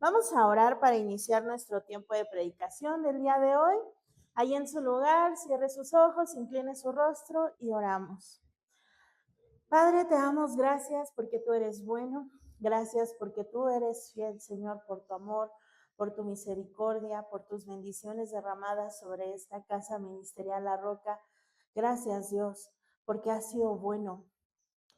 Vamos a orar para iniciar nuestro tiempo de predicación del día de hoy. Ahí en su lugar, cierre sus ojos, incline su rostro y oramos. Padre, te damos gracias porque tú eres bueno. Gracias porque tú eres fiel, Señor, por tu amor, por tu misericordia, por tus bendiciones derramadas sobre esta casa ministerial La Roca. Gracias, Dios, porque has sido bueno,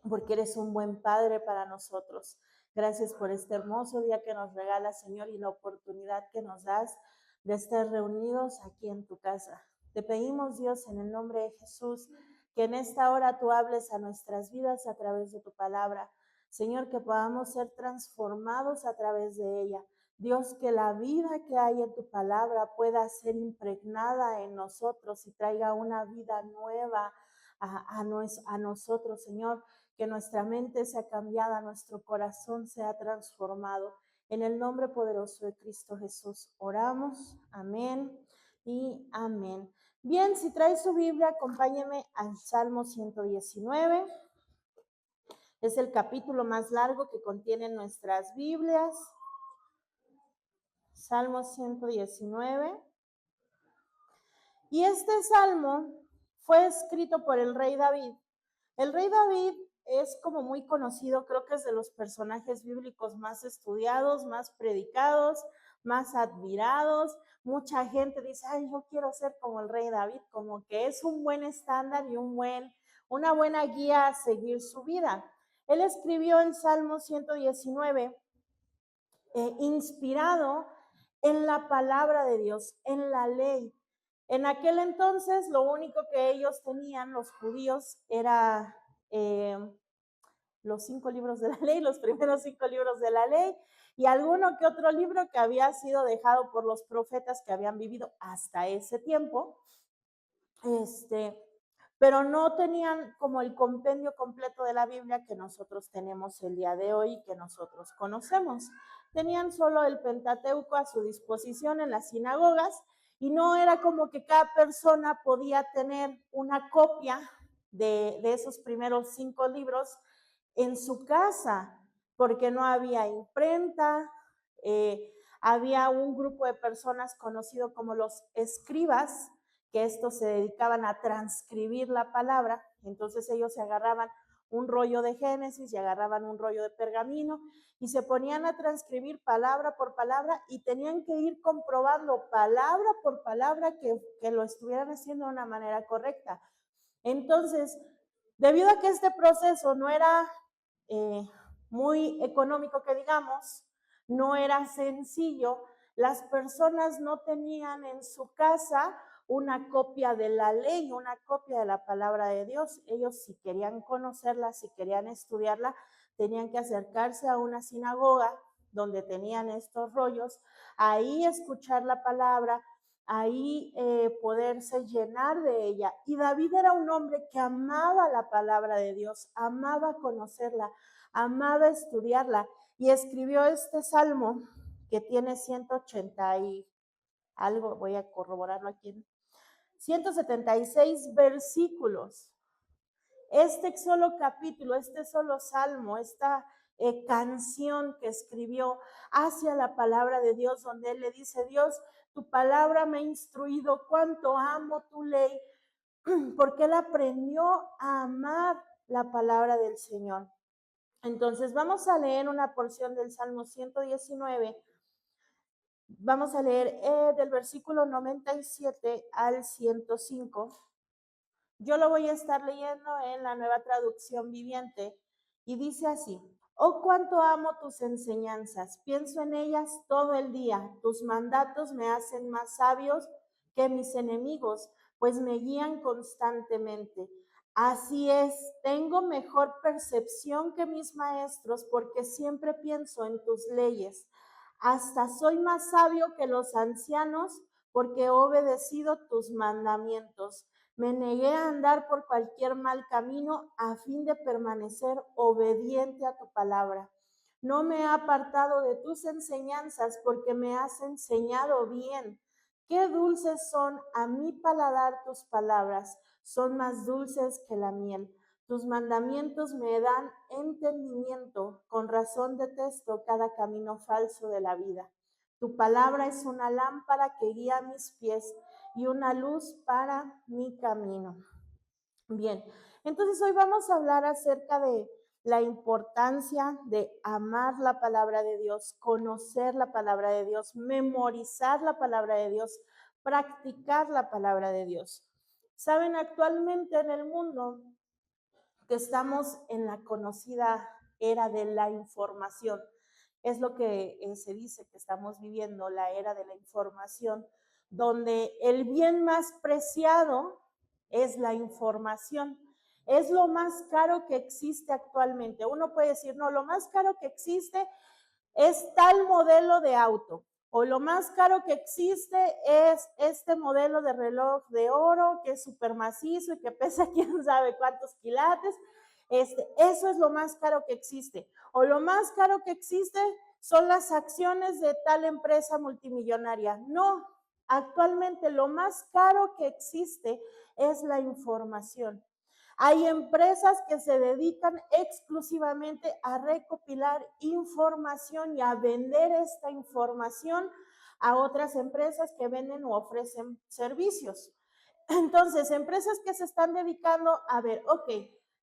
porque eres un buen Padre para nosotros. Gracias por este hermoso día que nos regalas, Señor, y la oportunidad que nos das de estar reunidos aquí en tu casa. Te pedimos, Dios, en el nombre de Jesús, que en esta hora tú hables a nuestras vidas a través de tu palabra. Señor, que podamos ser transformados a través de ella. Dios, que la vida que hay en tu palabra pueda ser impregnada en nosotros y traiga una vida nueva a nosotros, Señor, que nuestra mente sea cambiada, nuestro corazón sea transformado. En el nombre poderoso de Cristo Jesús oramos. Amén y amén. Bien, si trae su Biblia, acompáñeme al Salmo 119. Es el capítulo más largo que contienen nuestras Biblias. Salmo 119. Y este salmo fue escrito por el rey David. El rey David es como muy conocido, creo que es de los personajes bíblicos más estudiados, más predicados, más admirados. Mucha gente dice, ay, yo quiero ser como el rey David, como que es un buen estándar y una buena guía a seguir su vida. Él escribió el Salmo 119 inspirado en la palabra de Dios, en la ley. En aquel entonces lo único que ellos tenían, los judíos, era los 5 libros de la ley, los primeros 5 libros de la ley, y alguno que otro libro que había sido dejado por los profetas que habían vivido hasta ese tiempo, pero no tenían como el compendio completo de la Biblia que nosotros tenemos el día de hoy y que nosotros conocemos. Tenían solo el Pentateuco a su disposición en las sinagogas y no era como que cada persona podía tener una copia de esos primeros 5 libros en su casa, porque no había imprenta, había un grupo de personas conocido como los escribas, que estos se dedicaban a transcribir la palabra. Entonces ellos se agarraban un rollo de Génesis y agarraban un rollo de pergamino y se ponían a transcribir palabra por palabra y tenían que ir comprobando palabra por palabra que lo estuvieran haciendo de una manera correcta. Entonces, debido a que este proceso no era muy económico, que digamos, no era sencillo, las personas no tenían en su casa una copia de la ley, una copia de la palabra de Dios. Ellos, si querían conocerla, si querían estudiarla, tenían que acercarse a una sinagoga donde tenían estos rollos, ahí escuchar la palabra, ahí poderse llenar de ella. Y David era un hombre que amaba la palabra de Dios, amaba conocerla, amaba estudiarla, y escribió este salmo que tiene 180 y algo, voy a corroborarlo aquí, 176 versículos. Este solo capítulo, este solo salmo, esta canción que escribió hacia la palabra de Dios, donde él le dice, Dios, tu palabra me ha instruido, cuánto amo tu ley, porque él aprendió a amar la palabra del Señor. Entonces vamos a leer una porción del Salmo 119. Vamos a leer del versículo 97 al 105. Yo lo voy a estar leyendo en la Nueva Traducción Viviente y dice así: oh, cuánto amo tus enseñanzas, pienso en ellas todo el día, tus mandatos me hacen más sabios que mis enemigos, pues me guían constantemente. Así es, tengo mejor percepción que mis maestros porque siempre pienso en tus leyes. Hasta soy más sabio que los ancianos porque he obedecido tus mandamientos. Me negué a andar por cualquier mal camino a fin de permanecer obediente a tu palabra. No me he apartado de tus enseñanzas porque me has enseñado bien. Qué dulces son a mi paladar tus palabras, son más dulces que la miel. Tus mandamientos me dan entendimiento, con razón detesto cada camino falso de la vida. Tu palabra es una lámpara que guía mis pies y una luz para mi camino. Bien, entonces hoy vamos a hablar acerca de la importancia de amar la palabra de Dios, conocer la palabra de Dios, memorizar la palabra de Dios, practicar la palabra de Dios. Saben, actualmente en el mundo que estamos en la conocida era de la información. Es lo que se dice que estamos viviendo, la era de la información, donde el bien más preciado es la información. Es lo más caro que existe actualmente. Uno puede decir, no, lo más caro que existe es tal modelo de auto, o lo más caro que existe es este modelo de reloj de oro que es súper macizo y que pesa quién sabe cuántos quilates. Eso es lo más caro que existe. O lo más caro que existe son las acciones de tal empresa multimillonaria. No, actualmente lo más caro que existe es la información. Hay empresas que se dedican exclusivamente a recopilar información y a vender esta información a otras empresas que venden o ofrecen servicios. Entonces, empresas que se están dedicando a ver, ok,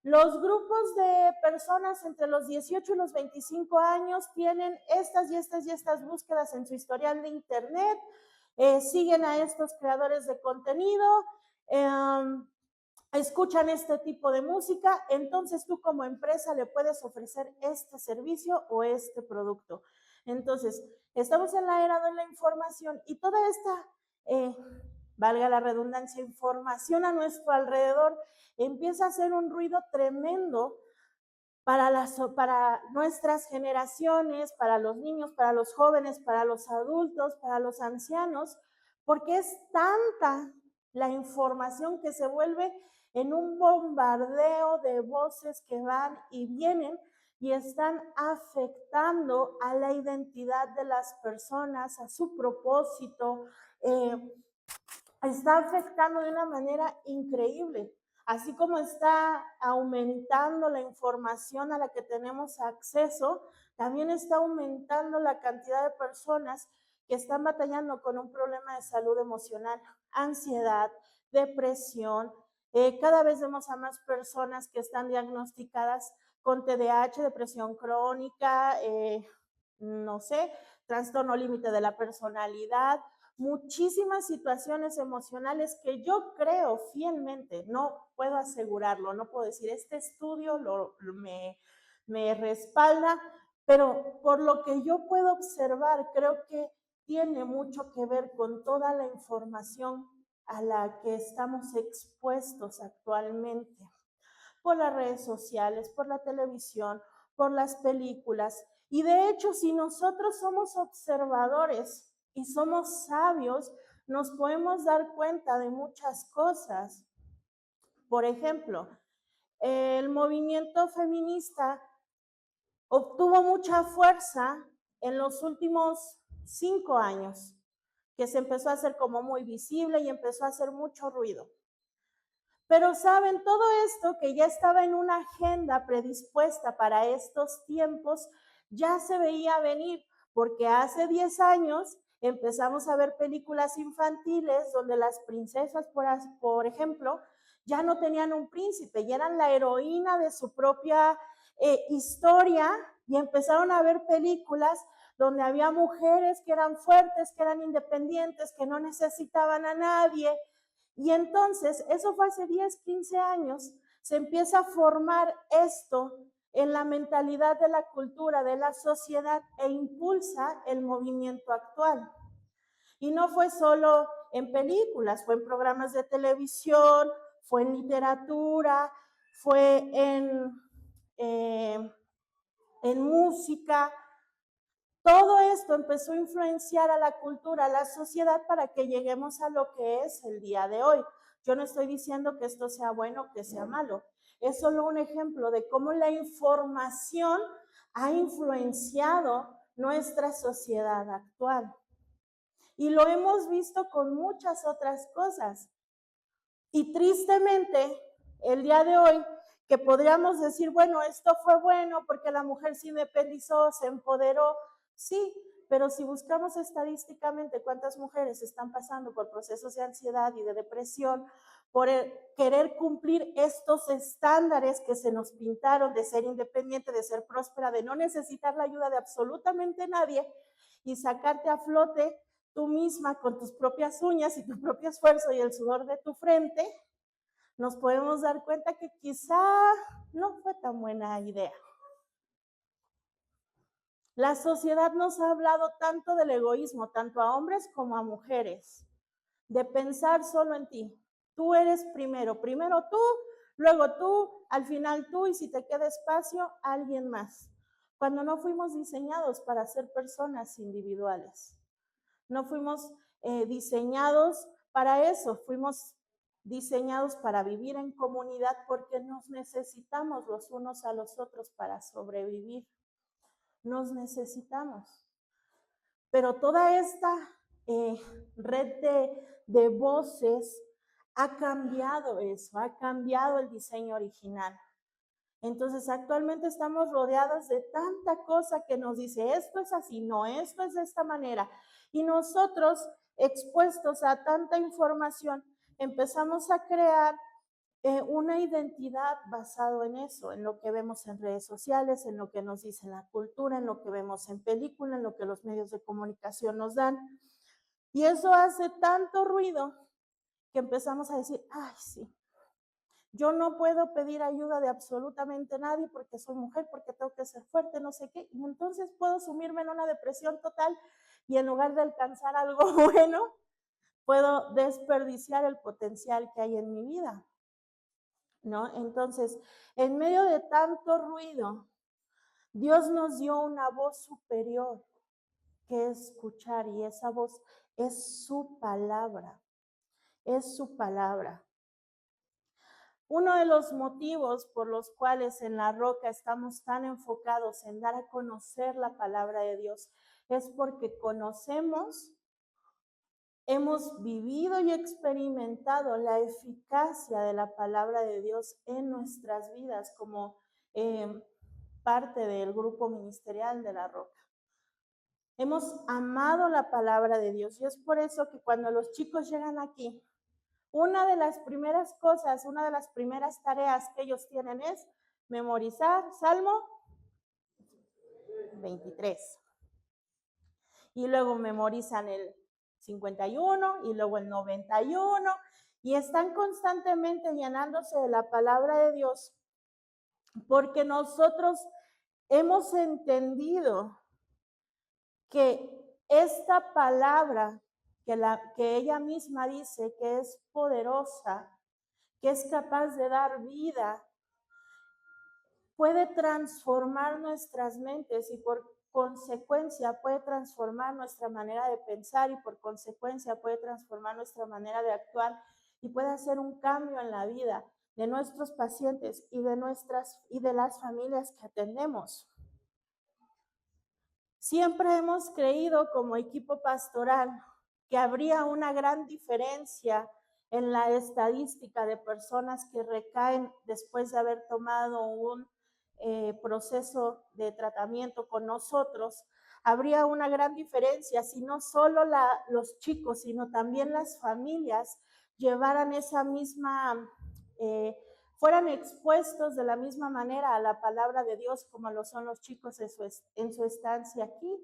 los grupos de personas entre los 18 y los 25 años tienen estas y estas y estas búsquedas en su historial de internet, siguen a estos creadores de contenido, escuchan este tipo de música, entonces tú como empresa le puedes ofrecer este servicio o este producto. Entonces, estamos en la era de la información y toda esta, valga la redundancia, información a nuestro alrededor empieza a hacer un ruido tremendo para nuestras generaciones, para los niños, para los jóvenes, para los adultos, para los ancianos, porque es tanta la información que se vuelve en un bombardeo de voces que van y vienen y están afectando a la identidad de las personas, a su propósito, está afectando de una manera increíble. Así como está aumentando la información a la que tenemos acceso, también está aumentando la cantidad de personas que están batallando con un problema de salud emocional, ansiedad, depresión. Cada vez vemos a más personas que están diagnosticadas con TDAH, depresión crónica, no sé, trastorno límite de la personalidad, muchísimas situaciones emocionales que yo creo fielmente, no puedo asegurarlo, no puedo decir, este estudio me respalda, pero por lo que yo puedo observar, creo que tiene mucho que ver con toda la información a la que estamos expuestos actualmente, por las redes sociales, por la televisión, por las películas. Y de hecho, si nosotros somos observadores y somos sabios, nos podemos dar cuenta de muchas cosas. Por ejemplo, el movimiento feminista obtuvo mucha fuerza en los últimos 5 años, que se empezó a hacer como muy visible y empezó a hacer mucho ruido. Pero saben, todo esto que ya estaba en una agenda predispuesta para estos tiempos, ya se veía venir, porque hace 10 años empezamos a ver películas infantiles donde las princesas, por ejemplo, ya no tenían un príncipe y eran la heroína de su propia historia, y empezaron a ver películas donde había mujeres que eran fuertes, que eran independientes, que no necesitaban a nadie. Y entonces, eso fue hace 10, 15 años, se empieza a formar esto en la mentalidad de la cultura, de la sociedad, e impulsa el movimiento actual. Y no fue solo en películas, fue en programas de televisión, fue en literatura, fue en música. Todo esto empezó a influenciar a la cultura, a la sociedad, para que lleguemos a lo que es el día de hoy. Yo no estoy diciendo que esto sea bueno o que sea malo. Es solo un ejemplo de cómo la información ha influenciado nuestra sociedad actual. Y lo hemos visto con muchas otras cosas. Y tristemente, el día de hoy, que podríamos decir, bueno, esto fue bueno porque la mujer se independizó, se empoderó, sí, pero si buscamos estadísticamente cuántas mujeres están pasando por procesos de ansiedad y de depresión, por querer cumplir estos estándares que se nos pintaron de ser independiente, de ser próspera, de no necesitar la ayuda de absolutamente nadie y sacarte a flote tú misma con tus propias uñas y tu propio esfuerzo y el sudor de tu frente, nos podemos dar cuenta que quizá no fue tan buena idea. La sociedad nos ha hablado tanto del egoísmo, tanto a hombres como a mujeres, de pensar solo en ti. Tú eres primero, primero tú, luego tú, al final tú, y si te queda espacio, alguien más. Cuando no fuimos diseñados para ser personas individuales. No fuimos diseñados para eso, fuimos diseñados para vivir en comunidad porque nos necesitamos los unos a los otros para sobrevivir. Nos necesitamos. Pero toda esta red de voces ha cambiado eso, ha cambiado el diseño original. Entonces, actualmente estamos rodeados de tanta cosa que nos dice, esto es así, no, esto es de esta manera. Y nosotros, expuestos a tanta información, empezamos a crear una identidad basado en eso, en lo que vemos en redes sociales, en lo que nos dice la cultura, en lo que vemos en película, en lo que los medios de comunicación nos dan. Y eso hace tanto ruido que empezamos a decir, ay, sí, yo no puedo pedir ayuda de absolutamente nadie porque soy mujer, porque tengo que ser fuerte, no sé qué. Y entonces puedo sumirme en una depresión total y en lugar de alcanzar algo bueno, puedo desperdiciar el potencial que hay en mi vida, ¿no? Entonces, en medio de tanto ruido, Dios nos dio una voz superior que escuchar y esa voz es su palabra, es su palabra. Uno de los motivos por los cuales en La Roca estamos tan enfocados en dar a conocer la palabra de Dios es porque conocemos, hemos vivido y experimentado la eficacia de la palabra de Dios en nuestras vidas como parte del grupo ministerial de La Roca. Hemos amado la palabra de Dios y es por eso que cuando los chicos llegan aquí, una de las primeras cosas, una de las primeras tareas que ellos tienen es memorizar Salmo 23. Y luego memorizan el 51 y luego el 91 y están constantemente llenándose de la palabra de Dios porque nosotros hemos entendido que esta palabra que ella misma dice que es poderosa, que es capaz de dar vida, puede transformar nuestras mentes y por consecuencia puede transformar nuestra manera de pensar y por consecuencia puede transformar nuestra manera de actuar y puede hacer un cambio en la vida de nuestros pacientes y de las familias que atendemos. Siempre hemos creído como equipo pastoral que habría una gran diferencia en la estadística de personas que recaen después de haber tomado un proceso de tratamiento con nosotros. Habría una gran diferencia si no solo los chicos, sino también las familias llevaran esa misma fueran expuestos de la misma manera a la palabra de Dios como lo son los chicos en su estancia aquí.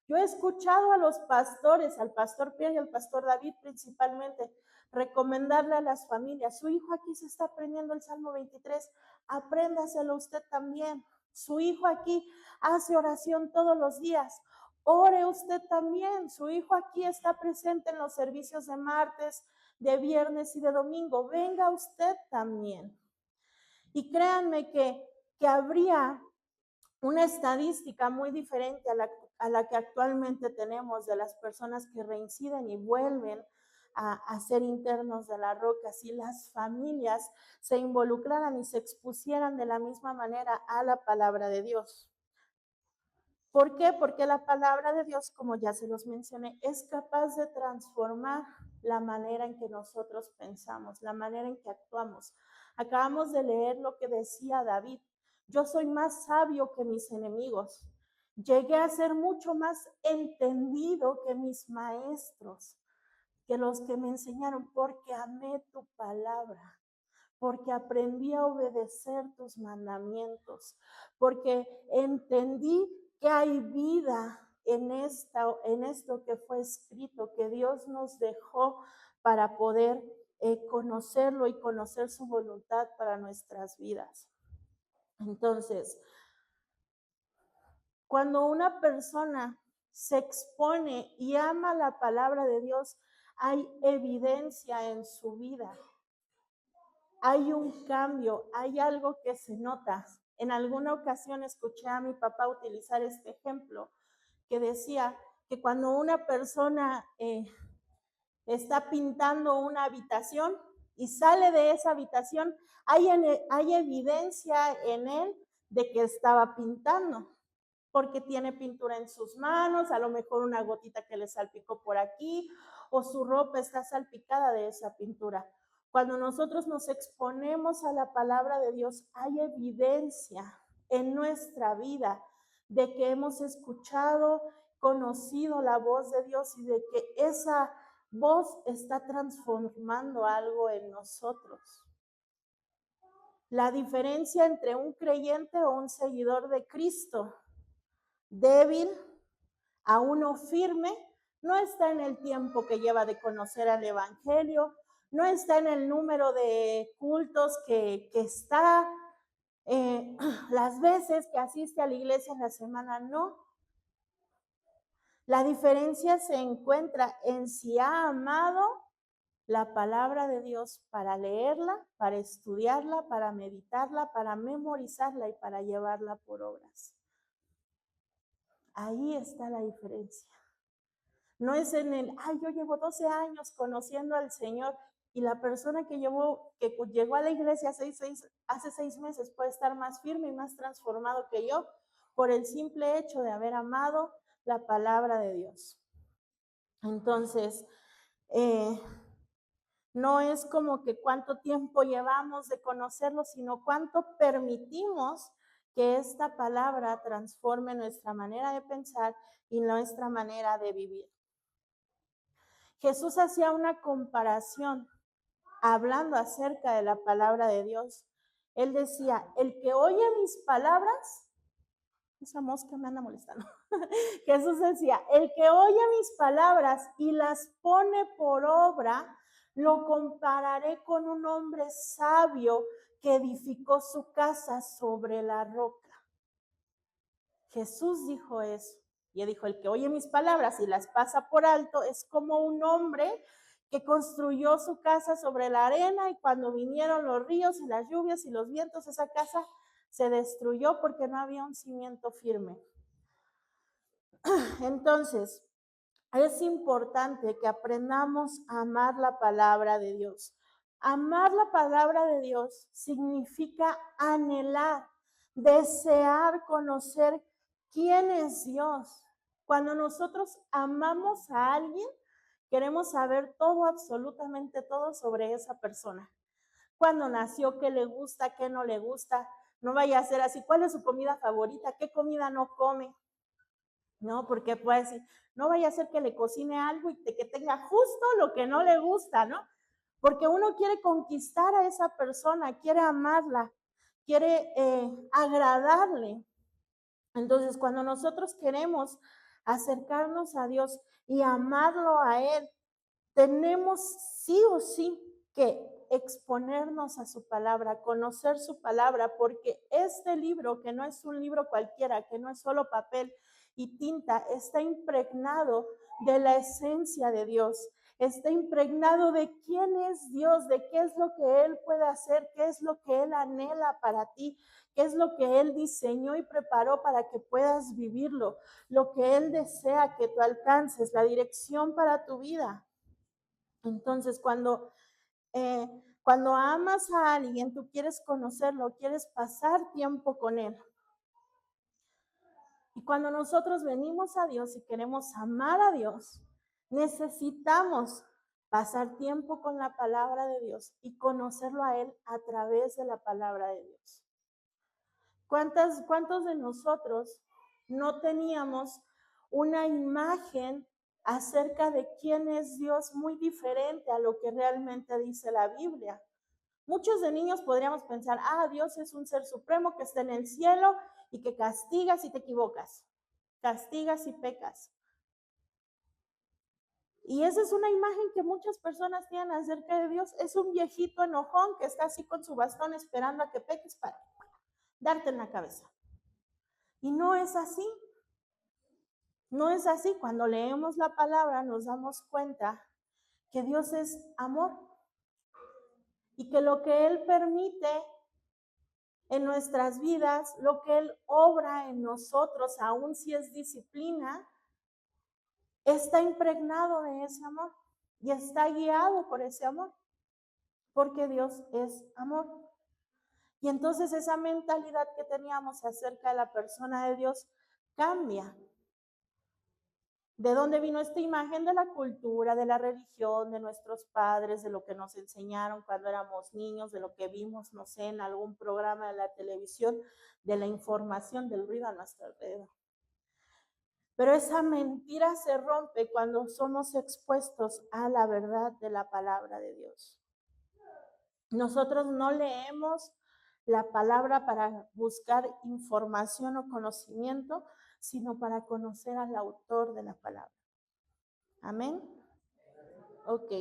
Yo he escuchado a los pastores, al pastor Pierre y al pastor David principalmente, recomendarle a las familias, su hijo aquí se está aprendiendo el Salmo 23, apréndaselo usted también. Su hijo aquí hace oración todos los días, ore usted también. Su hijo aquí está presente en los servicios de martes, de viernes y de domingo, venga usted también. Y créanme que habría una estadística muy diferente a la que actualmente tenemos de las personas que reinciden y vuelven a ser internos de La Roca, si las familias se involucraran y se expusieran de la misma manera a la palabra de Dios. ¿Por qué? Porque la palabra de Dios, como ya se los mencioné, es capaz de transformar la manera en que nosotros pensamos, la manera en que actuamos. Acabamos de leer lo que decía David. Yo soy más sabio que mis enemigos. Llegué a ser mucho más entendido que mis maestros, que los que me enseñaron, porque amé tu palabra, porque aprendí a obedecer tus mandamientos, porque entendí que hay vida en esto que fue escrito, que Dios nos dejó para poder conocerlo y conocer su voluntad para nuestras vidas. Entonces, cuando una persona se expone y ama la palabra de Dios, hay evidencia en su vida. Hay un cambio, hay algo que se nota. En alguna ocasión escuché a mi papá utilizar este ejemplo que decía que cuando una persona está pintando una habitación y sale de esa habitación, hay evidencia en él de que estaba pintando, porque tiene pintura en sus manos, a lo mejor una gotita que le salpicó por aquí, o su ropa está salpicada de esa pintura. Cuando nosotros nos exponemos a la palabra de Dios, hay evidencia en nuestra vida de que hemos escuchado, conocido la voz de Dios y de que esa voz está transformando algo en nosotros. La diferencia entre un creyente o un seguidor de Cristo débil a uno firme no está en el tiempo que lleva de conocer al Evangelio, no está en el número de cultos que está, las veces que asiste a la iglesia en la semana, no. La diferencia se encuentra en si ha amado la palabra de Dios para leerla, para estudiarla, para meditarla, para memorizarla y para llevarla por obras. Ahí está la diferencia. No es en yo llevo 12 años conociendo al Señor y la persona que llegó a la iglesia hace 6 meses puede estar más firme y más transformado que yo por el simple hecho de haber amado la palabra de Dios. Entonces, no es como que cuánto tiempo llevamos de conocerlo, sino cuánto permitimos que esta palabra transforme nuestra manera de pensar y nuestra manera de vivir. Jesús hacía una comparación hablando acerca de la palabra de Dios. Él decía, el que oye mis palabras, esa mosca me anda molestando. Jesús decía, el que oye mis palabras y las pone por obra, lo compararé con un hombre sabio que edificó su casa sobre la roca. Jesús dijo eso. Y él dijo, el que oye mis palabras y las pasa por alto es como un hombre que construyó su casa sobre la arena y cuando vinieron los ríos y las lluvias y los vientos, esa casa se destruyó porque no había un cimiento firme. Entonces, es importante que aprendamos a amar la palabra de Dios. Amar la palabra de Dios significa anhelar, desear conocer quién es Dios. Cuando nosotros amamos a alguien, queremos saber todo, absolutamente todo sobre esa persona. Cuándo nació, qué le gusta, qué no le gusta. No vaya a ser así, ¿cuál es su comida favorita? ¿Qué comida no come? ¿No? Porque puede decir, no vaya a ser que le cocine algo y que tenga justo lo que no le gusta, ¿no? Porque uno quiere conquistar a esa persona, quiere amarla, quiere agradarle. Entonces, cuando nosotros queremos acercarnos a Dios y amarlo a Él, tenemos sí o sí que exponernos a su palabra, conocer su palabra, porque este libro, que no es un libro cualquiera, que no es solo papel y tinta, está impregnado de la esencia de Dios, está impregnado de quién es Dios, de qué es lo que Él puede hacer, qué es lo que Él anhela para ti, qué es lo que Él diseñó y preparó para que puedas vivirlo, lo que Él desea que tú alcances, la dirección para tu vida. Entonces, cuando amas a alguien, tú quieres conocerlo, quieres pasar tiempo con él. Y cuando nosotros venimos a Dios y queremos amar a Dios, necesitamos pasar tiempo con la palabra de Dios y conocerlo a Él a través de la palabra de Dios. ¿Cuántos de nosotros no teníamos una imagen acerca de quién es Dios muy diferente a lo que realmente dice la Biblia? Muchos de niños podríamos pensar, Dios es un ser supremo que está en el cielo y que castiga si te equivocas, castiga si pecas. Y esa es una imagen que muchas personas tienen acerca de Dios. Es un viejito enojón que está así con su bastón esperando a que peques para darte en la cabeza. Y no es así. No es así. Cuando leemos la palabra nos damos cuenta que Dios es amor y que lo que Él permite en nuestras vidas, lo que Él obra en nosotros, aun si es disciplina, está impregnado de ese amor y está guiado por ese amor, porque Dios es amor. Y entonces esa mentalidad que teníamos acerca de la persona de Dios cambia. ¿De dónde vino esta imagen? De la cultura, de la religión, de nuestros padres, de lo que nos enseñaron cuando éramos niños, de lo que vimos, no sé, en algún programa de la televisión, de la información, del ruido a nuestro alrededor. Pero esa mentira se rompe cuando somos expuestos a la verdad de la palabra de Dios. Nosotros no leemos la palabra para buscar información o conocimiento, sino para conocer al autor de la palabra. Amén. Ok.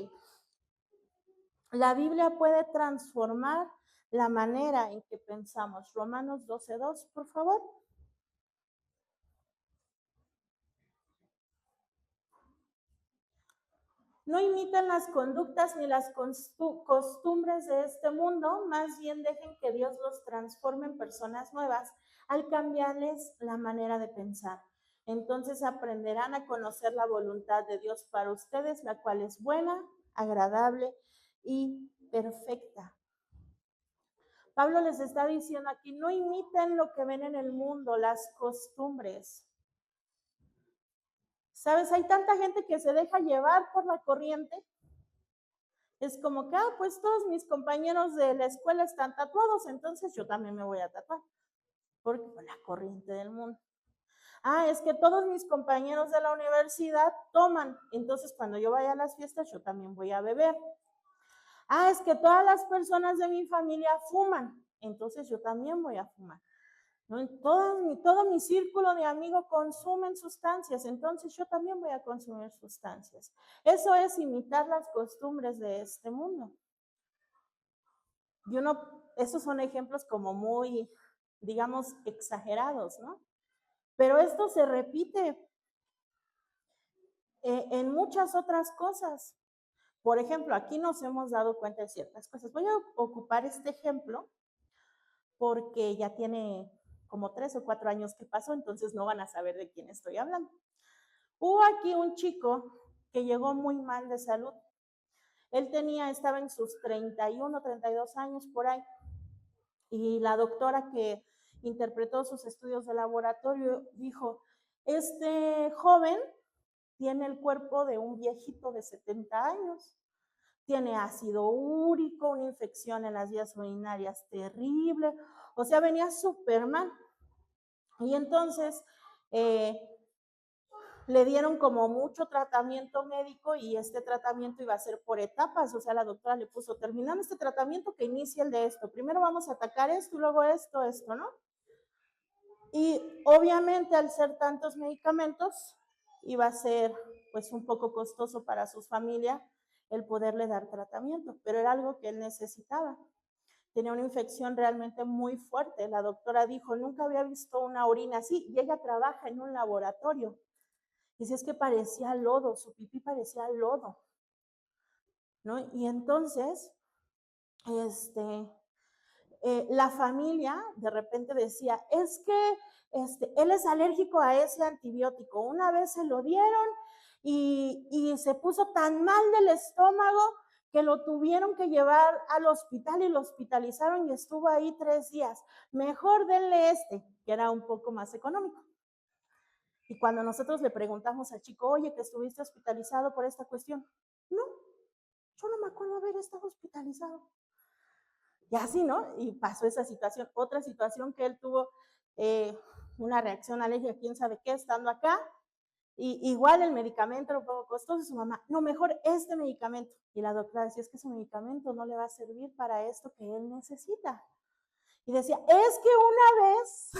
La Biblia puede transformar la manera en que pensamos. Romanos 12:2, por favor. No imiten las conductas ni las costumbres de este mundo, más bien dejen que Dios los transforme en personas nuevas al cambiarles la manera de pensar. Entonces aprenderán a conocer la voluntad de Dios para ustedes, la cual es buena, agradable y perfecta. Pablo les está diciendo aquí, no imiten lo que ven en el mundo, las costumbres. ¿Sabes? Hay tanta gente que se deja llevar por la corriente. Es como que, pues todos mis compañeros de la escuela están tatuados, entonces yo también me voy a tatuar. Porque por la corriente del mundo. Es que todos mis compañeros de la universidad toman, entonces cuando yo vaya a las fiestas yo también voy a beber. Es que todas las personas de mi familia fuman, entonces yo también voy a fumar. ¿No? Todo mi círculo de amigos consumen sustancias, entonces yo también voy a consumir sustancias. Eso es imitar las costumbres de este mundo. Y esos son ejemplos como muy, digamos, exagerados, ¿no? Pero esto se repite en muchas otras cosas. Por ejemplo, aquí nos hemos dado cuenta de ciertas cosas. Voy a ocupar este ejemplo porque ya tiene como 3 o 4 años que pasó, entonces no van a saber de quién estoy hablando. Hubo aquí un chico que llegó muy mal de salud. Él estaba en sus 31, 32 años por ahí. Y la doctora que interpretó sus estudios de laboratorio dijo, este joven tiene el cuerpo de un viejito de 70 años. Tiene ácido úrico, una infección en las vías urinarias terrible. O sea, venía súper mal. Y entonces le dieron como mucho tratamiento médico y este tratamiento iba a ser por etapas. O sea, la doctora le puso, terminando este tratamiento, que inicie el de esto. Primero vamos a atacar esto y luego esto, ¿no? Y obviamente al ser tantos medicamentos, iba a ser pues un poco costoso para su familia el poderle dar tratamiento, pero era algo que él necesitaba. Tenía una infección realmente muy fuerte. La doctora dijo, nunca había visto una orina así, y ella trabaja en un laboratorio. Dice, es que parecía lodo, su pipí parecía lodo, ¿no? Y entonces, la familia de repente decía, es que él es alérgico a ese antibiótico. Una vez se lo dieron y se puso tan mal del estómago que lo tuvieron que llevar al hospital y lo hospitalizaron y estuvo ahí 3 días. Mejor denle que era un poco más económico. Y cuando nosotros le preguntamos al chico, oye, que estuviste hospitalizado por esta cuestión, no, yo no me acuerdo haber estado hospitalizado. Y así, ¿no? Y pasó esa situación. Otra situación que él tuvo una reacción alérgica, quién sabe qué, estando acá, y igual el medicamento era un poco costoso, y su mamá, no, mejor este medicamento. Y la doctora decía, es que ese medicamento no le va a servir para esto que él necesita. Y decía, es que una vez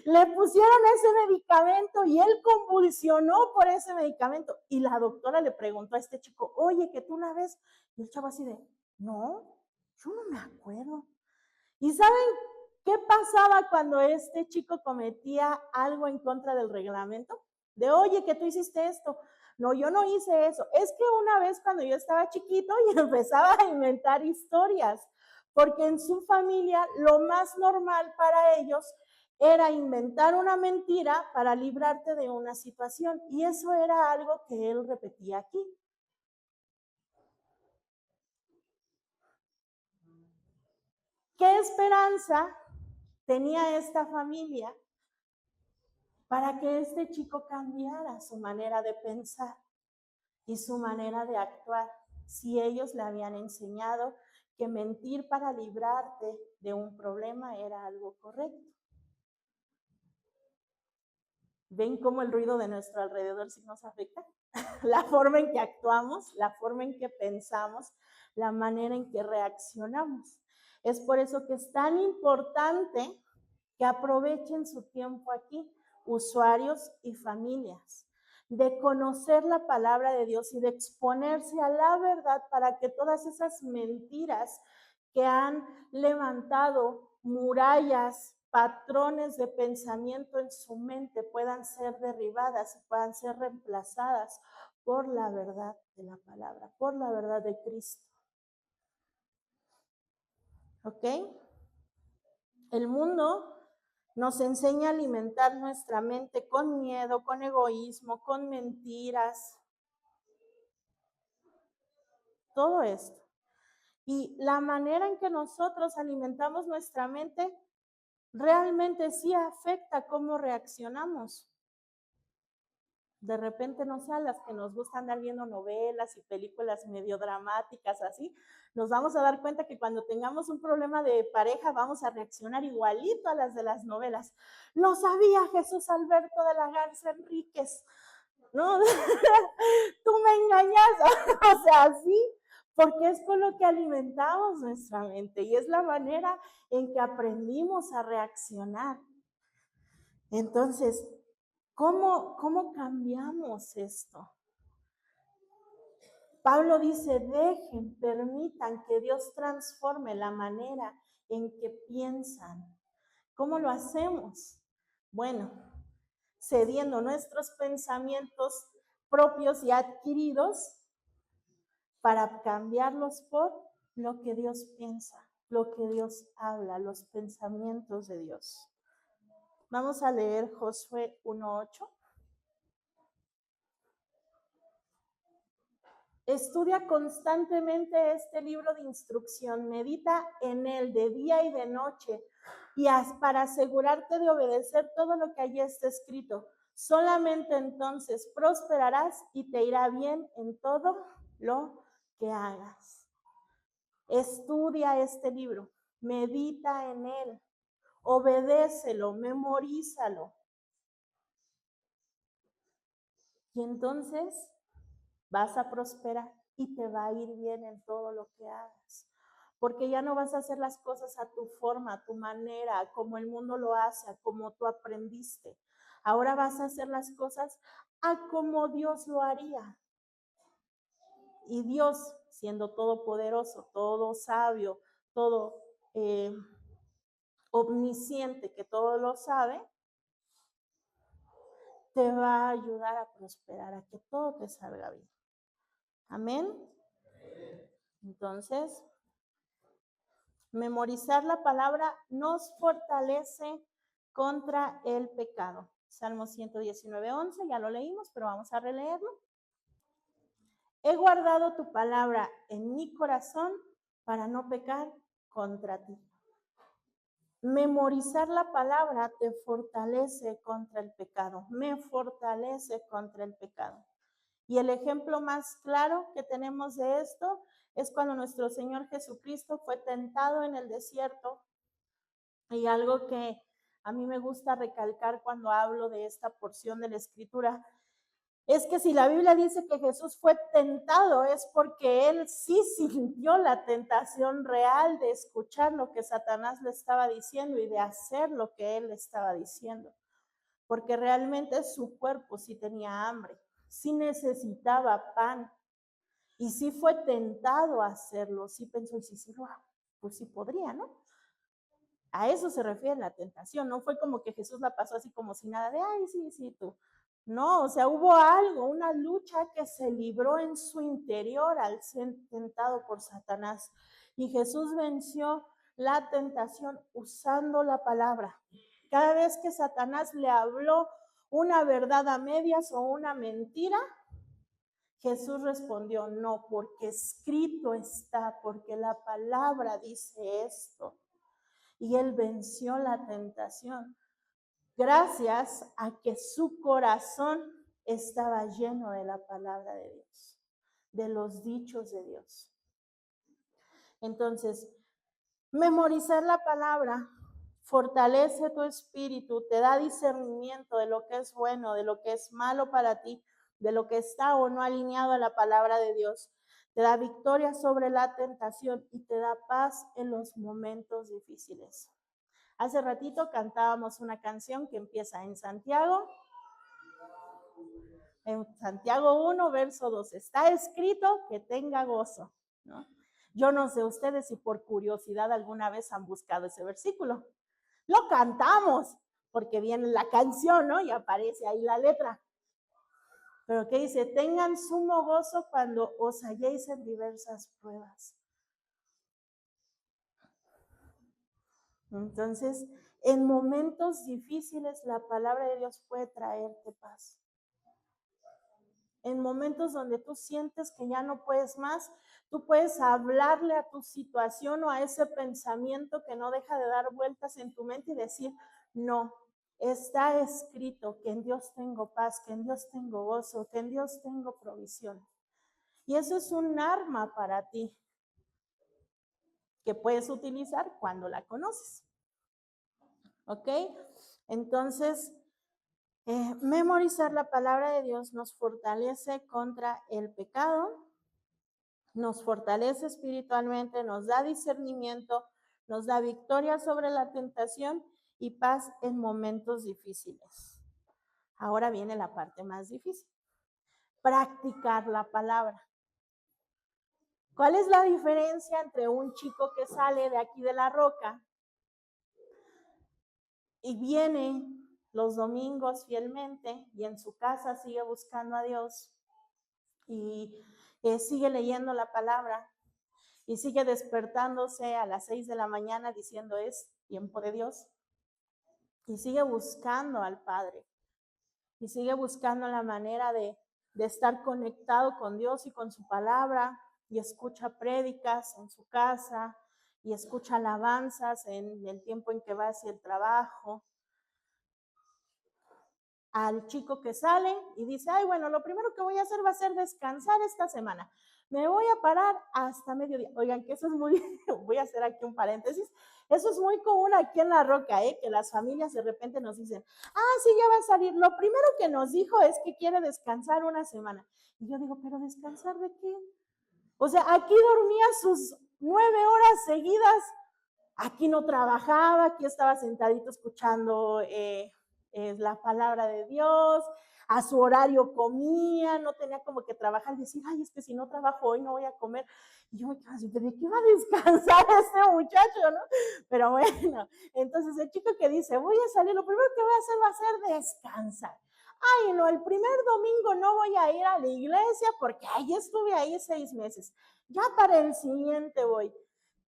le pusieron ese medicamento y él convulsionó por ese medicamento. Y la doctora le preguntó a este chico, oye, que tú una vez, y el chavo así de, no, yo no me acuerdo. ¿Y saben qué pasaba cuando este chico cometía algo en contra del reglamento? De, oye, que tú hiciste esto. No, yo no hice eso. Es que una vez cuando yo estaba chiquito y empezaba a inventar historias, porque en su familia lo más normal para ellos era inventar una mentira para librarte de una situación. Y eso era algo que él repetía aquí. ¿Qué esperanza tenía esta familia para que este chico cambiara su manera de pensar y su manera de actuar, si ellos le habían enseñado que mentir para librarte de un problema era algo correcto? ¿Ven cómo el ruido de nuestro alrededor sí nos afecta? La forma en que actuamos, la forma en que pensamos, la manera en que reaccionamos. Es por eso que es tan importante que aprovechen su tiempo aquí, usuarios y familias, de conocer la palabra de Dios y de exponerse a la verdad para que todas esas mentiras que han levantado murallas, patrones de pensamiento en su mente puedan ser derribadas y puedan ser reemplazadas por la verdad de la palabra, por la verdad de Cristo. ¿Ok? El mundo nos enseña a alimentar nuestra mente con miedo, con egoísmo, con mentiras, todo esto. Y la manera en que nosotros alimentamos nuestra mente realmente sí afecta cómo reaccionamos. De repente, no sé, a las que nos gusta andar viendo novelas y películas medio dramáticas así, nos vamos a dar cuenta que cuando tengamos un problema de pareja vamos a reaccionar igualito a las de las novelas. Lo sabía Jesús Alberto de la Garza Enríquez, ¿no? Tú me engañas, o sea, sí, porque es con lo que alimentamos nuestra mente y es la manera en que aprendimos a reaccionar. Entonces, ¿cómo cambiamos esto? Pablo dice, dejen, permitan que Dios transforme la manera en que piensan. ¿Cómo lo hacemos? Bueno, cediendo nuestros pensamientos propios y adquiridos para cambiarlos por lo que Dios piensa, lo que Dios habla, los pensamientos de Dios. Vamos a leer Josué 1:8. Estudia constantemente este libro de instrucción, medita en él de día y de noche y para asegurarte de obedecer todo lo que allí está escrito. Solamente entonces prosperarás y te irá bien en todo lo que hagas. Estudia este libro, medita en él, obedécelo, memorízalo. Y entonces vas a prosperar y te va a ir bien en todo lo que hagas. Porque ya no vas a hacer las cosas a tu forma, a tu manera, como el mundo lo hace, a como tú aprendiste. Ahora vas a hacer las cosas a como Dios lo haría. Y Dios, siendo todopoderoso, todo sabio, todo omnisciente, que todo lo sabe, te va a ayudar a prosperar, a que todo te salga bien. Amén. Entonces, memorizar la palabra nos fortalece contra el pecado. Salmo 119:11, ya lo leímos, pero vamos a releerlo. He guardado tu palabra en mi corazón para no pecar contra ti. Memorizar la palabra te fortalece contra el pecado, me fortalece contra el pecado. Y el ejemplo más claro que tenemos de esto es cuando nuestro Señor Jesucristo fue tentado en el desierto. Y algo que a mí me gusta recalcar cuando hablo de esta porción de la Escritura es que si la Biblia dice que Jesús fue tentado es porque él sí sintió la tentación real de escuchar lo que Satanás le estaba diciendo y de hacer lo que él le estaba diciendo. Porque realmente su cuerpo sí tenía hambre, sí necesitaba pan y sí fue tentado a hacerlo, sí pensó, y sí lo hago, pues sí podría, ¿no? A eso se refiere la tentación, no fue como que Jesús la pasó así como si nada de, ay, sí, tú. No, o sea, hubo algo, una lucha que se libró en su interior al ser tentado por Satanás. Y Jesús venció la tentación usando la palabra. Cada vez que Satanás le habló una verdad a medias o una mentira, Jesús respondió, no, porque escrito está, porque la palabra dice esto. Y él venció la tentación gracias a que su corazón estaba lleno de la palabra de Dios, de los dichos de Dios. Entonces, memorizar la palabra fortalece tu espíritu, te da discernimiento de lo que es bueno, de lo que es malo para ti, de lo que está o no alineado a la palabra de Dios. Te da victoria sobre la tentación y te da paz en los momentos difíciles. Hace ratito cantábamos una canción que empieza en Santiago 1, verso 2. Está escrito que tenga gozo, ¿no? Yo no sé ustedes si por curiosidad alguna vez han buscado ese versículo. Lo cantamos porque viene la canción, ¿no? Y aparece ahí la letra. Pero ¿qué dice? Tengan sumo gozo cuando os halléis en diversas pruebas. Entonces, en momentos difíciles la palabra de Dios puede traerte paz. En momentos donde tú sientes que ya no puedes más, tú puedes hablarle a tu situación o a ese pensamiento que no deja de dar vueltas en tu mente y decir, no, está escrito que en Dios tengo paz, que en Dios tengo gozo, que en Dios tengo provisión. Y eso es un arma para ti que puedes utilizar cuando la conoces. ¿Ok? Entonces, memorizar la palabra de Dios nos fortalece contra el pecado, nos fortalece espiritualmente, nos da discernimiento, nos da victoria sobre la tentación y paz en momentos difíciles. Ahora viene la parte más difícil, practicar la palabra. ¿Cuál es la diferencia entre un chico que sale de aquí de la roca y viene los domingos fielmente y en su casa sigue buscando a Dios y sigue leyendo la palabra y sigue despertándose a las 6 de la mañana diciendo es tiempo de Dios y sigue buscando al Padre y sigue buscando la manera de estar conectado con Dios y con su palabra y escucha prédicas en su casa y escucha alabanzas en el tiempo en que va hacia el trabajo. Al chico que sale y dice, ay, bueno, lo primero que voy a hacer va a ser descansar esta semana. Me voy a parar hasta mediodía. Oigan, que eso es muy, voy a hacer aquí un paréntesis, eso es muy común aquí en La Roca, que las familias de repente nos dicen, ah, sí, ya va a salir. Lo primero que nos dijo es que quiere descansar una semana. Y yo digo, ¿pero descansar de qué? O sea, aquí dormía sus 9 horas seguidas, aquí no trabajaba, aquí estaba sentadito escuchando la palabra de Dios, a su horario comía, no tenía como que trabajar, decir, ay, es que si no trabajo hoy no voy a comer. Y yo me quedaba así, ¿de qué va a descansar este muchacho, no? Pero bueno, entonces el chico que dice, voy a salir, lo primero que voy a hacer va a ser descansar. Ay, no, el primer domingo no voy a ir a la iglesia porque ahí estuve ahí 6 meses. Ya para el siguiente voy.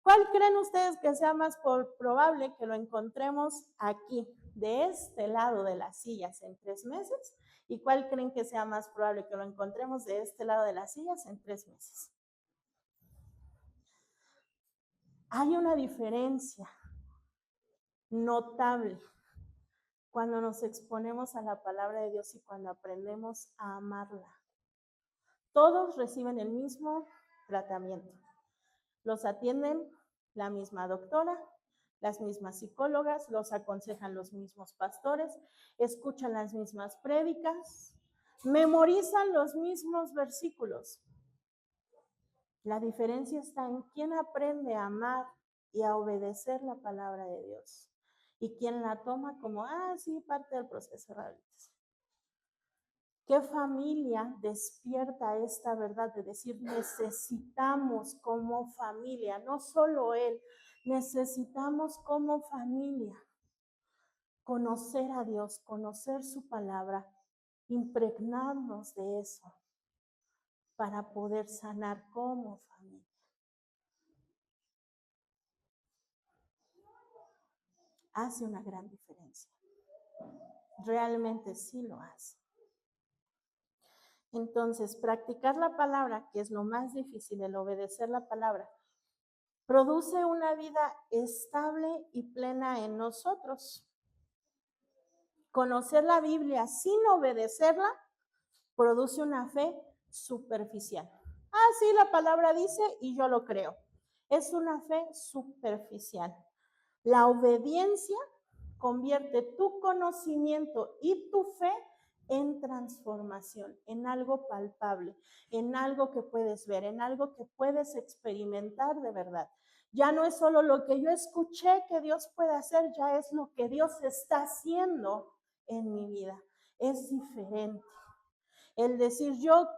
¿Cuál creen ustedes que sea más probable que lo encontremos aquí, de este lado de las sillas en 3 meses? ¿Y cuál creen que sea más probable que lo encontremos de este lado de las sillas en 3 meses? Hay una diferencia. notable cuando nos exponemos a la palabra de Dios y cuando aprendemos a amarla. Todos reciben el mismo tratamiento. Los atienden la misma doctora, las mismas psicólogas, los aconsejan los mismos pastores, escuchan las mismas prédicas, memorizan los mismos versículos. La diferencia está en quién aprende a amar y a obedecer la palabra de Dios y quién la toma como, sí, parte del proceso de rehabilitación. ¿Qué familia despierta esta verdad de decir necesitamos como familia, no solo él, necesitamos como familia conocer a Dios, conocer su palabra, impregnarnos de eso para poder sanar como familia? Hace una gran diferencia. Realmente sí lo hace. Entonces, practicar la palabra, que es lo más difícil, el obedecer la palabra, produce una vida estable y plena en nosotros. Conocer la Biblia sin obedecerla produce una fe superficial. Sí, la palabra dice y yo lo creo. Es una fe superficial. La obediencia convierte tu conocimiento y tu fe en transformación, en algo palpable, en algo que puedes ver, en algo que puedes experimentar de verdad. Ya no es solo lo que yo escuché que Dios puede hacer, ya es lo que Dios está haciendo en mi vida. Es diferente. El decir, yo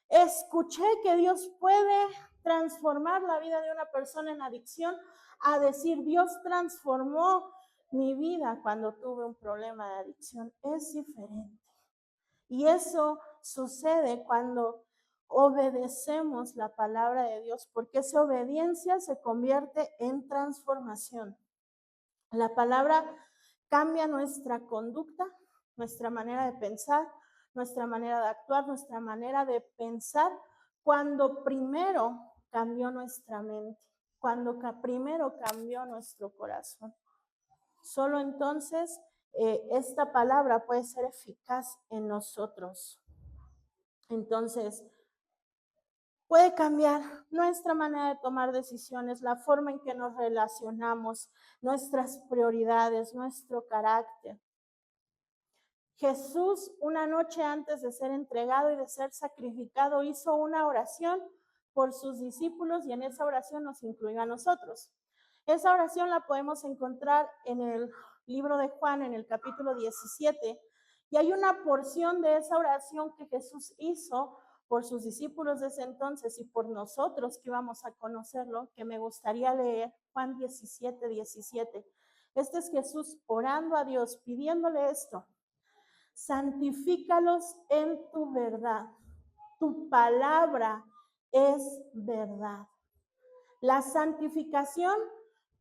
escuché que Dios puede transformar la vida de una persona en adicción, a decir, Dios transformó mi vida cuando tuve un problema de adicción, es diferente. Y eso sucede cuando obedecemos la palabra de Dios, porque esa obediencia se convierte en transformación. La palabra cambia nuestra conducta, nuestra manera de pensar, nuestra manera de actuar, nuestra manera de pensar, cuando primero cambió nuestra mente, cuando primero cambió nuestro corazón. Solo entonces esta palabra puede ser eficaz en nosotros. Entonces, puede cambiar nuestra manera de tomar decisiones, la forma en que nos relacionamos, nuestras prioridades, nuestro carácter. Jesús, una noche antes de ser entregado y de ser sacrificado, hizo una oración por sus discípulos y en esa oración nos incluyó a nosotros. Esa oración la podemos encontrar en el libro de Juan, en el capítulo 17, y hay una porción de esa oración que Jesús hizo por sus discípulos de ese entonces y por nosotros que íbamos a conocerlo, que me gustaría leer. Juan 17, 17. Este es Jesús orando a Dios, pidiéndole esto: santifícalos en tu verdad. Tu palabra es verdad. La santificación,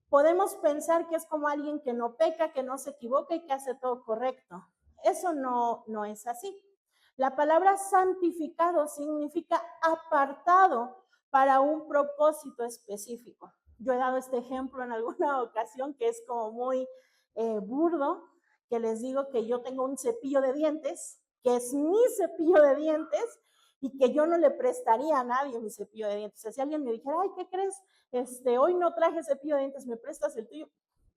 podemos pensar que es como alguien que no peca, que no se equivoca y que hace todo correcto. Eso no es así. La palabra santificado significa apartado para un propósito específico. Yo he dado este ejemplo en alguna ocasión que es como muy burdo, que les digo que yo tengo un cepillo de dientes, que es mi cepillo de dientes, y que yo no le prestaría a nadie mi cepillo de dientes. Si alguien me dijera, ay, ¿qué crees? Hoy no traje cepillo de dientes, ¿me prestas el tuyo?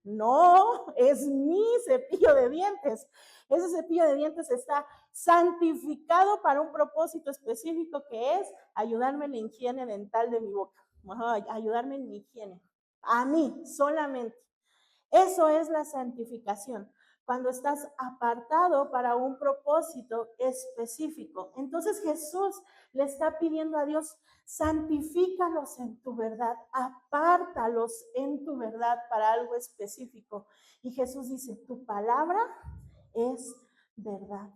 No, es mi cepillo de dientes. Ese cepillo de dientes está santificado para un propósito específico, que es ayudarme en la higiene dental de mi boca, ayudarme en mi higiene, a mí solamente. Eso es la santificación, cuando estás apartado para un propósito específico. Entonces Jesús le está pidiendo a Dios: santifícalos en tu verdad, apártalos en tu verdad para algo específico. Y Jesús dice, tu palabra es verdad.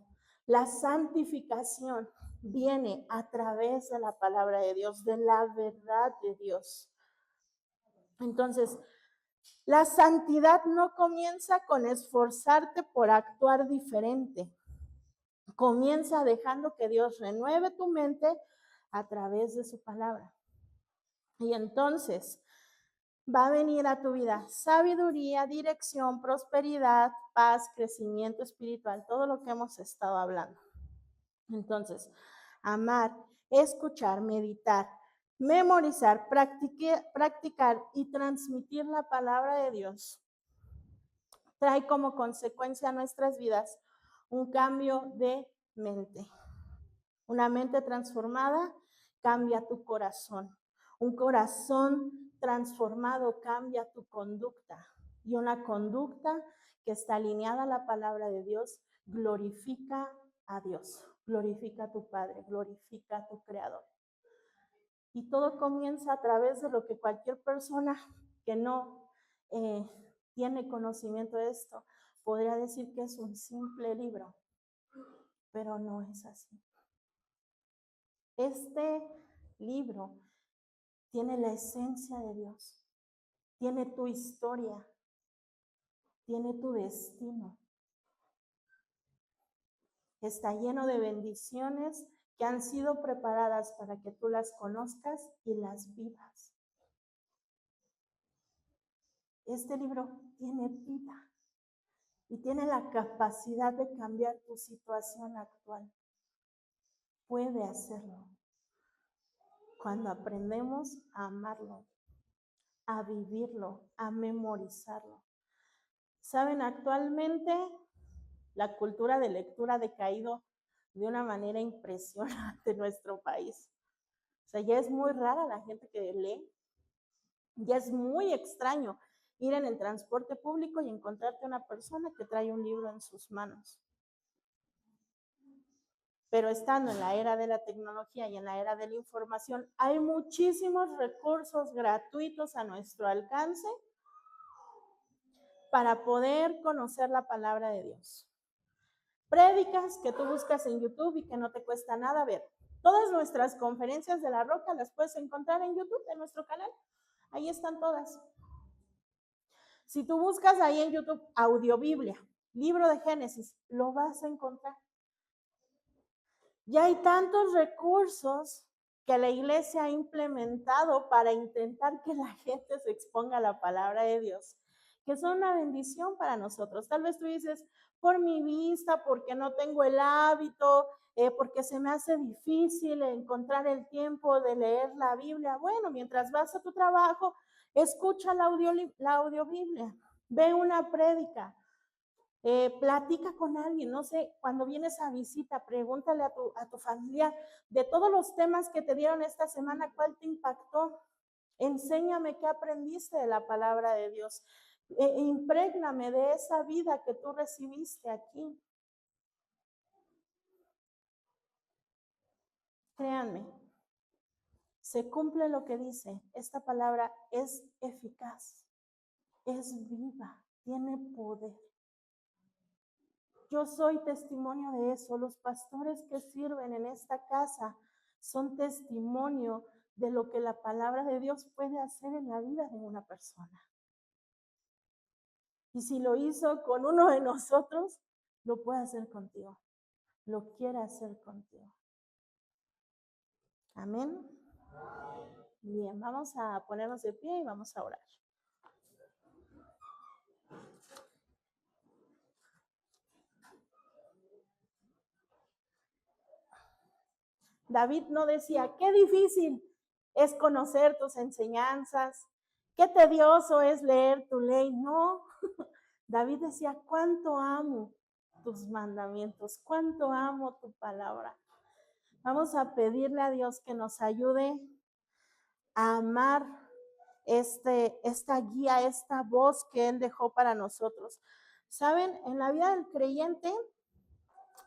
La santificación viene a través de la palabra de Dios, de la verdad de Dios. Entonces, la santidad no comienza con esforzarte por actuar diferente. Comienza dejando que Dios renueve tu mente a través de su palabra. Y entonces, va a venir a tu vida sabiduría, dirección, prosperidad, paz, crecimiento espiritual, todo lo que hemos estado hablando. Entonces, amar, escuchar, meditar, memorizar, practicar y transmitir la palabra de Dios trae como consecuencia a nuestras vidas un cambio de mente. Una mente transformada cambia tu corazón. Un corazón transformado cambia tu conducta. Y una conducta que está alineada a la palabra de Dios glorifica a Dios, glorifica a tu Padre, glorifica a tu Creador. Y todo comienza a través de lo que cualquier persona que no tiene conocimiento de esto podría decir que es un simple libro, pero no es así. Este libro tiene la esencia de Dios, tiene tu historia, tiene tu destino. Está lleno de bendiciones que han sido preparadas para que tú las conozcas y las vivas. Este libro tiene vida y tiene la capacidad de cambiar tu situación actual. Puede hacerlo cuando aprendemos a amarlo, a vivirlo, a memorizarlo. Saben, actualmente la cultura de lectura ha decaído de una manera impresionante en nuestro país. O sea, ya es muy rara la gente que lee. Ya es muy extraño ir en el transporte público y encontrarte una persona que trae un libro en sus manos. Pero estando en la era de la tecnología y en la era de la información, hay muchísimos recursos gratuitos a nuestro alcance para poder conocer la palabra de Dios. Prédicas que tú buscas en YouTube y que no te cuesta nada ver. Todas nuestras conferencias de La Roca las puedes encontrar en YouTube, en nuestro canal. Ahí están todas. Si tú buscas ahí en YouTube Audiobiblia, libro de Génesis, lo vas a encontrar. Ya hay tantos recursos que la iglesia ha implementado para intentar que la gente se exponga a la palabra de Dios, que son una bendición para nosotros. Tal vez tú dices, por mi vista, porque no tengo el hábito, porque se me hace difícil encontrar el tiempo de leer la Biblia. Bueno, mientras vas a tu trabajo, escucha la audiobiblia, ve una prédica. Platica con alguien, no sé, cuando vienes a visita, pregúntale a tu familiar de todos los temas que te dieron esta semana, ¿cuál te impactó? Enséñame qué aprendiste de la palabra de Dios. Imprégname de esa vida que tú recibiste aquí. Créanme, se cumple lo que dice. Esta palabra es eficaz, es viva, tiene poder. Yo soy testimonio de eso. Los pastores que sirven en esta casa son testimonio de lo que la palabra de Dios puede hacer en la vida de una persona. Y si lo hizo con uno de nosotros, lo puede hacer contigo. Lo quiere hacer contigo. Amén. Bien, vamos a ponernos de pie y vamos a orar. David no decía, qué difícil es conocer tus enseñanzas, qué tedioso es leer tu ley. No, David decía, cuánto amo tus mandamientos, cuánto amo tu palabra. Vamos a pedirle a Dios que nos ayude a amar esta guía, esta voz que Él dejó para nosotros. Saben, en la vida del creyente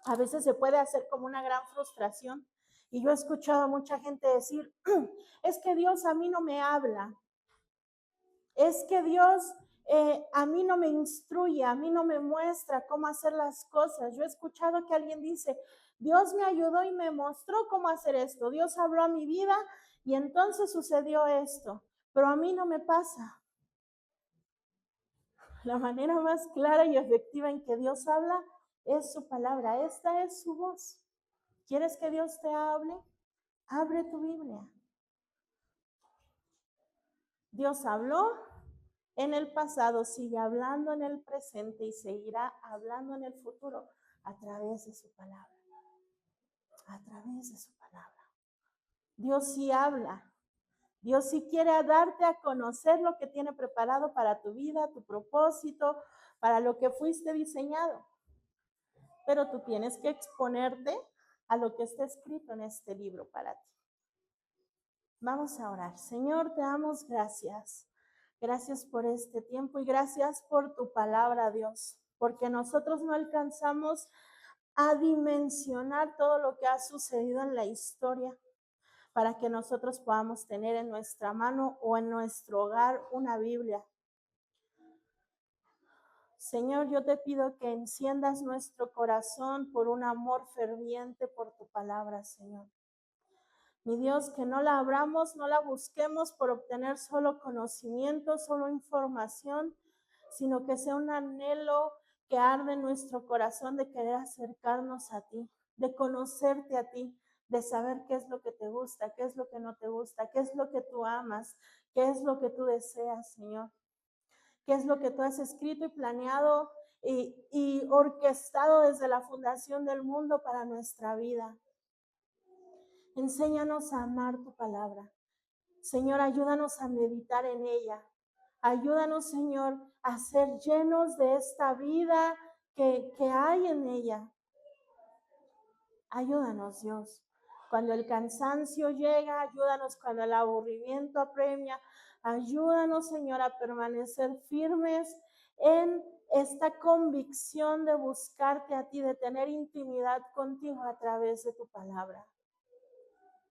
a veces se puede hacer como una gran frustración. Y yo he escuchado a mucha gente decir, es que Dios a mí no me habla, es que Dios a mí no me instruye, a mí no me muestra cómo hacer las cosas. Yo he escuchado que alguien dice, Dios me ayudó y me mostró cómo hacer esto, Dios habló a mi vida y entonces sucedió esto, pero a mí no me pasa. La manera más clara y efectiva en que Dios habla es su palabra, esta es su voz. ¿Quieres que Dios te hable? Abre tu Biblia. Dios habló en el pasado, sigue hablando en el presente y seguirá hablando en el futuro a través de su palabra. A través de su palabra. Dios sí habla. Dios sí quiere darte a conocer lo que tiene preparado para tu vida, tu propósito, para lo que fuiste diseñado. Pero tú tienes que exponerte a lo que está escrito en este libro para ti. Vamos a orar. Señor, te damos gracias. Gracias por este tiempo y gracias por tu palabra, Dios, porque nosotros no alcanzamos a dimensionar todo lo que ha sucedido en la historia para que nosotros podamos tener en nuestra mano o en nuestro hogar una Biblia. Señor, yo te pido que enciendas nuestro corazón por un amor ferviente por tu palabra, Señor. Mi Dios, que no la abramos, no la busquemos por obtener solo conocimiento, solo información, sino que sea un anhelo que arde en nuestro corazón de querer acercarnos a ti, de conocerte a ti, de saber qué es lo que te gusta, qué es lo que no te gusta, qué es lo que tú amas, qué es lo que tú deseas, Señor, qué es lo que tú has escrito y planeado y orquestado desde la fundación del mundo para nuestra vida. Enséñanos a amar tu palabra. Señor, ayúdanos a meditar en ella. Ayúdanos, Señor, a ser llenos de esta vida que hay en ella. Ayúdanos, Dios. Cuando el cansancio llega, ayúdanos cuando el aburrimiento apremia. Ayúdanos, Señor, a permanecer firmes en esta convicción de buscarte a ti, de tener intimidad contigo a través de tu palabra.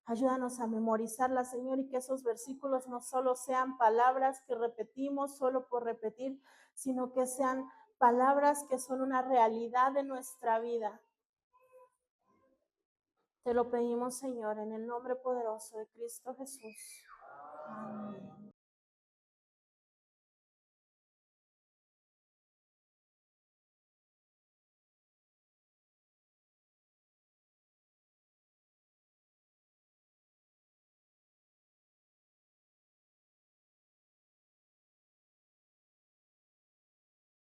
Ayúdanos a memorizarla, Señor, y que esos versículos no solo sean palabras que repetimos solo por repetir, sino que sean palabras que son una realidad de nuestra vida. Te lo pedimos, Señor, en el nombre poderoso de Cristo Jesús. Amén.